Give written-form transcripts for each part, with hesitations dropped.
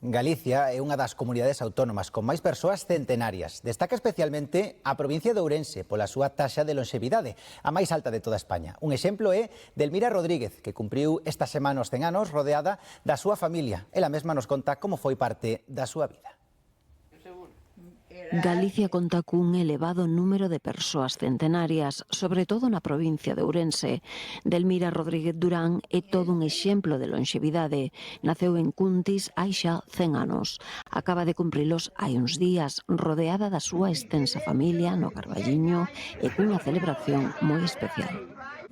Galicia é unha das comunidades autónomas con máis persoas centenarias. Destaca especialmente a provincia de Ourense pola súa taxa de lonxevidade, a máis alta de toda España. Un exemplo é Delmira Rodríguez, que cumpriu esta semana os 100 anos rodeada da súa familia. Ela mesma nos conta como foi parte da súa vida. Galicia conta cun elevado número de persoas centenarias, sobre todo na provincia de Ourense. Delmira Rodríguez Durán é todo un exemplo de lonxevidade. Naceu en Cuntis hai xa 100 anos. Acaba de cumprilos hai uns días, rodeada da súa extensa familia no Carballiño e cunha celebración moi especial.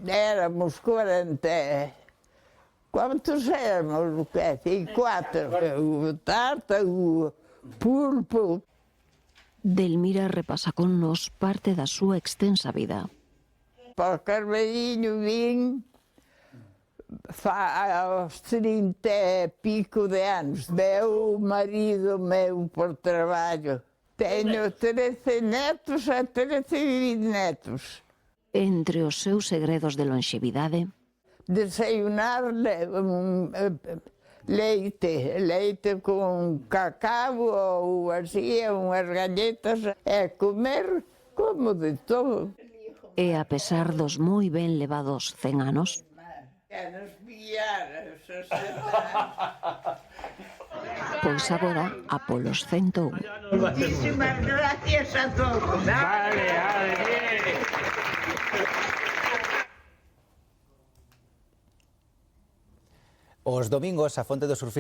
Éramos 40. Quantos éramos? 4. O tarta, o pulpo. Delmira repasa con nos parte da súa extensa vida. Para o Carballiño vin aos 30 e pico de anos. Meu marido meu por traballo. Teño 13 netos e 13 netos. Entre os seus segredos de lonxevidade, Desayunar leite con cacao ou así, unhas galletas, e comer como de todo. e a pesar dos moi ben levados 100 anos, pois agora a polos 101. Muchísimas gracias a todos. Os domingos, a Fonte do Surfista